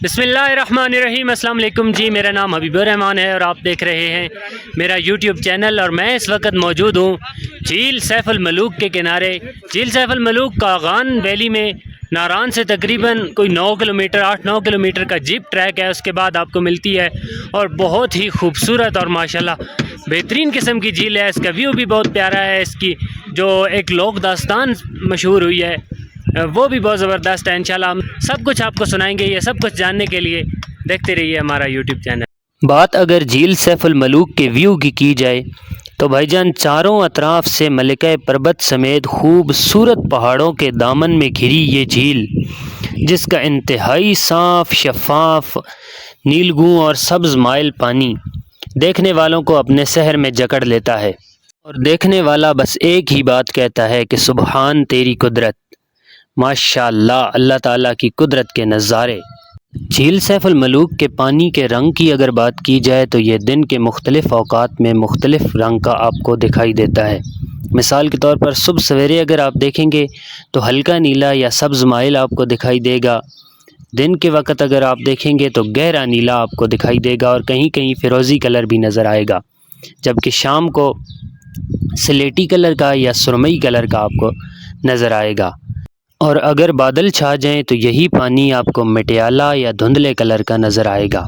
بسم اللہ الرحمن الرحیم۔ السلام علیکم جی، میرا نام حبیب الرحمان ہے اور آپ دیکھ رہے ہیں میرا یوٹیوب چینل، اور میں اس وقت موجود ہوں جھیل سیف الملوک کے کنارے۔ جھیل سیف الملوک کاغان ویلی میں ناران سے تقریباً کوئی 8-9 کلومیٹر کا جیپ ٹریک ہے، اس کے بعد آپ کو ملتی ہے اور بہت ہی خوبصورت اور ماشاءاللہ بہترین قسم کی جھیل ہے۔ اس کا ویو بھی بہت پیارا ہے، اس کی جو ایک لوک داستان مشہور ہوئی ہے وہ بھی بہت زبردست ہے۔ انشاءاللہ ہم سب کچھ آپ کو سنائیں گے۔ یہ سب کچھ جاننے کے لیے دیکھتے رہیے ہمارا یوٹیوب چینل۔ بات اگر جھیل سیف الملوک کے ویو کی جائے تو بھائی جان چاروں اطراف سے ملکہ پربت سمیت خوبصورت پہاڑوں کے دامن میں گھری یہ جھیل، جس کا انتہائی صاف شفاف نیلگوں اور سبز مائل پانی دیکھنے والوں کو اپنے سحر میں جکڑ لیتا ہے، اور دیکھنے والا بس ایک ہی بات کہتا ہے کہ سبحان تیری قدرت، ماشاء اللہ، اللہ تعالیٰ کی قدرت کے نظارے۔ جھیل سیف الملوک کے پانی کے رنگ کی اگر بات کی جائے تو یہ دن کے مختلف اوقات میں مختلف رنگ کا آپ کو دکھائی دیتا ہے۔ مثال کے طور پر صبح سویرے اگر آپ دیکھیں گے تو ہلکا نیلا یا سبز مائل آپ کو دکھائی دے گا، دن کے وقت اگر آپ دیکھیں گے تو گہرا نیلا آپ کو دکھائی دے گا اور کہیں کہیں فیروزی کلر بھی نظر آئے گا، جبکہ شام کو سلیٹی کلر کا یا سرمئی کلر کا آپ کو نظر آئے گا، اور اگر بادل چھا جائیں تو یہی پانی آپ کو مٹیالہ یا دھندلے کلر کا نظر آئے گا۔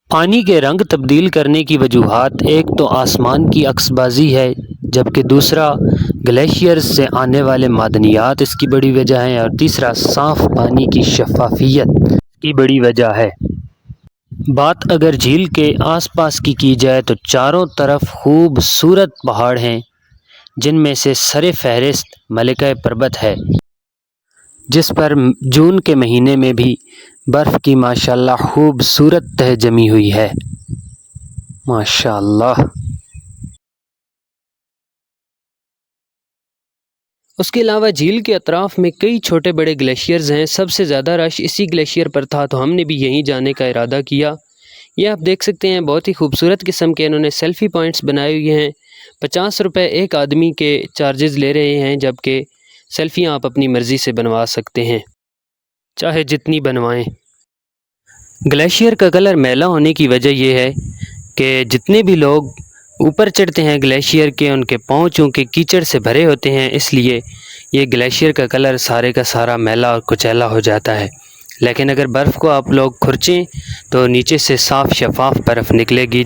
پانی کے رنگ تبدیل کرنے کی وجوہات ایک تو آسمان کی عکس بازی ہے، جبکہ دوسرا گلیشیئرز سے آنے والے معدنیات اس کی بڑی وجہ ہیں، اور تیسرا صاف پانی کی شفافیت کی بڑی وجہ ہے۔ بات اگر جھیل کے آس پاس کی جائے تو چاروں طرف خوبصورت پہاڑ ہیں، جن میں سے سر فہرست ملکہ پربت ہے، جس پر جون کے مہینے میں بھی برف کی ماشاءاللہ خوبصورت تہ جمی ہوئی ہے، ماشاءاللہ۔ اس کے علاوہ جھیل کے اطراف میں کئی چھوٹے بڑے گلیشیئرز ہیں۔ سب سے زیادہ رش اسی گلیشیئر پر تھا تو ہم نے بھی یہیں جانے کا ارادہ کیا۔ یہ آپ دیکھ سکتے ہیں بہت ہی خوبصورت قسم کے انہوں نے سیلفی پوائنٹس بنائے ہوئے ہیں۔ 50 روپے ایک آدمی کے چارجز لے رہے ہیں، جبکہ سیلفیاں آپ اپنی مرضی سے بنوا سکتے ہیں، چاہے جتنی بنوائیں۔ گلیشیئر کا کلر میلا ہونے کی وجہ یہ ہے کہ جتنے بھی لوگ اوپر چڑھتے ہیں گلیشیئر کے، ان کے پاؤں چونکہ کیچڑ سے بھرے ہوتے ہیں، اس لیے یہ گلیشیئر کا کلر سارے کا سارا میلا اور کچیلا ہو جاتا ہے۔ لیکن اگر برف کو آپ لوگ کھرچیں تو نیچے سے صاف شفاف برف نکلے گی،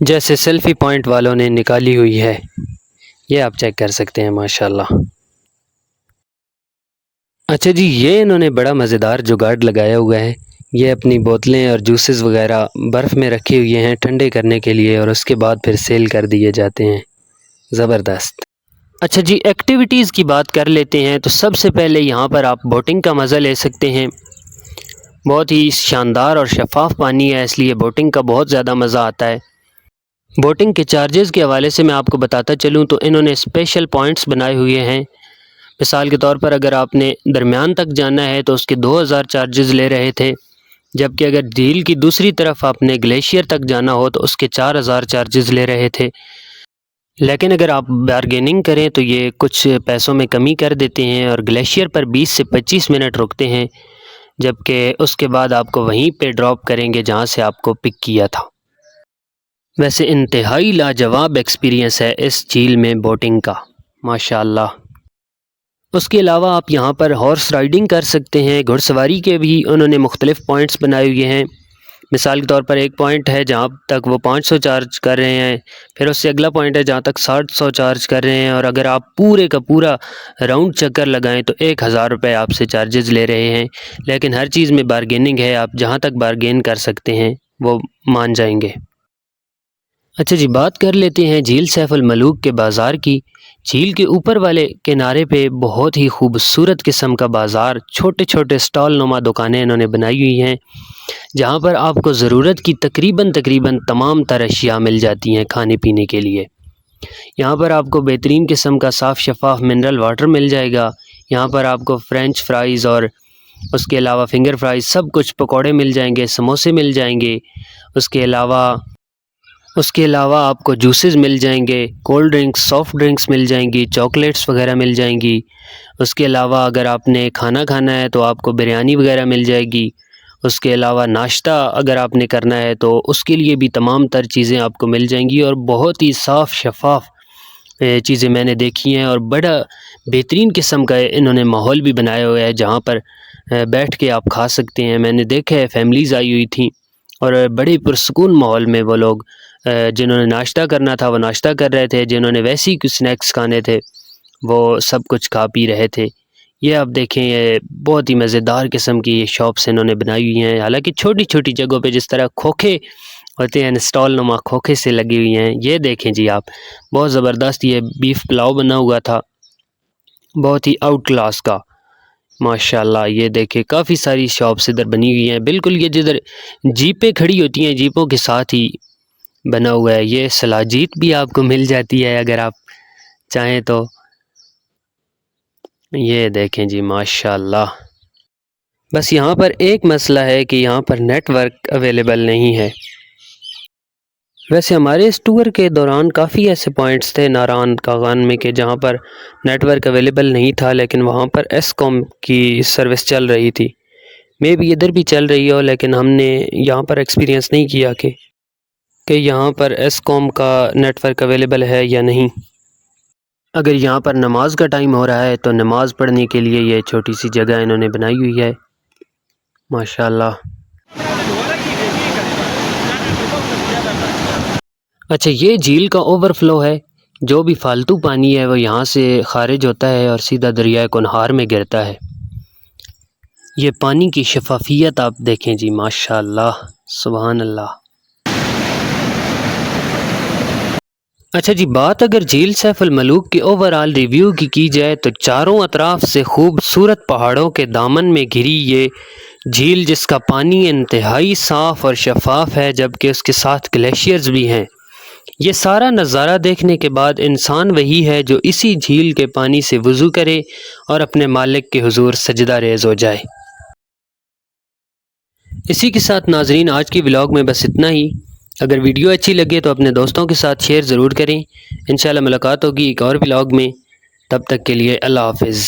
جیسے سیلفی پوائنٹ والوں نے نکالی ہوئی ہے۔ یہ آپ چیک کر سکتے ہیں ماشاءاللہ۔ اچھا جی، یہ انہوں نے بڑا مزیدار جگاڑ لگایا ہوا ہے۔ یہ اپنی بوتلیں اور جوسز وغیرہ برف میں رکھے ہوئے ہیں ٹھنڈے کرنے کے لیے، اور اس کے بعد پھر سیل کر دیے جاتے ہیں۔ زبردست۔ اچھا جی، ایکٹیویٹیز کی بات کر لیتے ہیں تو سب سے پہلے یہاں پر آپ بوٹنگ کا مزہ لے سکتے ہیں۔ بہت ہی شاندار اور شفاف پانی ہے، اس لیے بوٹنگ کا بہت زیادہ مزہ آتا ہے۔ بوٹنگ کے چارجز کے حوالے سے میں آپ کو بتاتا چلوں تو انہوں نے اسپیشل پوائنٹس بنائے ہوئے ہیں۔ مثال کے طور پر اگر آپ نے درمیان تک جانا ہے تو اس کے 2000 چارجز لے رہے تھے، جبکہ اگر جھیل کی دوسری طرف آپ نے گلیشیئر تک جانا ہو تو اس کے 4000 چارجز لے رہے تھے۔ لیکن اگر آپ بارگیننگ کریں تو یہ کچھ پیسوں میں کمی کر دیتے ہیں، اور گلیشیئر پر 20 سے 25 منٹ رکتے ہیں، جبکہ اس کے بعد آپ کو وہیں پہ ڈراپ کریں گے جہاں سے آپ کو پک کیا تھا۔ ویسے انتہائی لاجواب ایکسپیرینس ہے اس جھیل میں بوٹنگ کا، ماشاءاللہ۔ اس کے علاوہ آپ یہاں پر ہارس رائیڈنگ کر سکتے ہیں، گھڑ سواری کے بھی انہوں نے مختلف پوائنٹس بنائے ہوئے ہیں۔ مثال کے طور پر ایک پوائنٹ ہے جہاں تک وہ 500 چارج کر رہے ہیں، پھر اس سے اگلا پوائنٹ ہے جہاں تک 700 چارج کر رہے ہیں، اور اگر آپ پورے کا پورا راؤنڈ چکر لگائیں تو 1000 روپے آپ سے چارجز لے رہے ہیں۔ لیکن ہر چیز میں بارگیننگ ہے، آپ جہاں تک بارگین کر سکتے ہیں وہ مان جائیں گے۔ اچھا جی، بات کر لیتے ہیں جھیل سیف الملوک کے بازار کی۔ جھیل کے اوپر والے کنارے پہ بہت ہی خوبصورت قسم کا بازار، چھوٹے چھوٹے سٹال نما دکانیں انہوں نے بنائی ہوئی ہیں، جہاں پر آپ کو ضرورت کی تقریباً تمام تر اشیاء مل جاتی ہیں کھانے پینے کے لیے۔ یہاں پر آپ کو بہترین قسم کا صاف شفاف منرل واٹر مل جائے گا۔ یہاں پر آپ کو فرینچ فرائز اور اس کے علاوہ فنگر فرائز، سب کچھ، پکوڑے مل جائیں گے، سموسے مل جائیں گے۔ اس کے علاوہ آپ کو جوسز مل جائیں گے، کولڈ ڈرنکس، سافٹ ڈرنکس مل جائیں گی، چاکلیٹس وغیرہ مل جائیں گی۔ اس کے علاوہ اگر آپ نے کھانا کھانا ہے تو آپ کو بریانی وغیرہ مل جائے گی۔ اس کے علاوہ ناشتہ اگر آپ نے کرنا ہے تو اس کے لیے بھی تمام تر چیزیں آپ کو مل جائیں گی، اور بہت ہی صاف شفاف چیزیں میں نے دیکھی ہیں، اور بڑا بہترین قسم کا انہوں نے ماحول بھی بنایا ہوا ہے جہاں پر بیٹھ کے آپ کھا سکتے ہیں۔ میں نے دیکھا ہے فیملیز آئی ہوئی تھیں اور بڑے پرسکون ماحول میں وہ لوگ جنہوں نے ناشتہ کرنا تھا وہ ناشتہ کر رہے تھے، جنہوں نے ویسے ہی کچھ سنیکس کھانے تھے وہ سب کچھ کھا پی رہے تھے۔ یہ آپ دیکھیں، یہ بہت ہی مزیدار قسم کی یہ شاپس انہوں نے بنائی ہوئی ہیں، حالانکہ چھوٹی چھوٹی جگہوں پہ جس طرح کھوکھے ہوتے ہیں اسٹال نما کھوکھے سے لگی ہوئی ہیں۔ یہ دیکھیں جی آپ، بہت زبردست یہ بیف پلاؤ بنا ہوا تھا، بہت ہی آؤٹ کلاس کا ماشاءاللہ۔ یہ دیکھیں کافی ساری شاپس ادھر بنی ہوئی ہیں، بالکل یہ جدھر جیپیں کھڑی ہوتی ہیں جیپوں کے ساتھ ہی بنا ہوا ہے۔ یہ سلاجیت بھی آپ کو مل جاتی ہے اگر آپ چاہیں تو۔ یہ دیکھیں جی ماشاءاللہ، بس یہاں پر ایک مسئلہ ہے کہ یہاں پر نیٹ ورک اویلیبل نہیں ہے۔ ویسے ہمارے اس ٹور کے دوران کافی ایسے پوائنٹس تھے ناران کاغان میں کہ جہاں پر نیٹ ورک اویلیبل نہیں تھا، لیکن وہاں پر ایس کام کی سروس چل رہی تھی۔ مے بھی ادھر بھی چل رہی ہو، لیکن ہم نے یہاں پر ایکسپیرینس نہیں کیا کہ یہاں پر ایس کام کا نیٹ ورک اویلیبل ہے یا نہیں۔ اگر یہاں پر نماز کا ٹائم ہو رہا ہے تو نماز پڑھنے کے لیے یہ چھوٹی سی جگہ انہوں نے بنائی ہوئی ہے ماشاءاللہ۔ اچھا، یہ جھیل کا اوور فلو ہے، جو بھی فالتو پانی ہے وہ یہاں سے خارج ہوتا ہے اور سیدھا دریائے کنہار میں گرتا ہے۔ یہ پانی کی شفافیت آپ دیکھیں جی ماشاءاللہ، سبحان اللہ۔ اچھا جی، بات اگر جھیل سیف الملوک کے اوور آل ریویو کی جائے تو چاروں اطراف سے خوبصورت پہاڑوں کے دامن میں گھری یہ جھیل، جس کا پانی انتہائی صاف اور شفاف ہے، جبکہ اس کے ساتھ گلیشیئرز بھی ہیں۔ یہ سارا نظارہ دیکھنے کے بعد انسان وہی ہے جو اسی جھیل کے پانی سے وضو کرے اور اپنے مالک کے حضور سجدہ ریز ہو جائے۔ اسی کے ساتھ ناظرین، آج کی ولاگ میں بس اتنا ہی۔ اگر ویڈیو اچھی لگے تو اپنے دوستوں کے ساتھ شیئر ضرور کریں۔ انشاءاللہ ملاقات ہوگی ایک اور ولاگ میں، تب تک کے لیے اللہ حافظ۔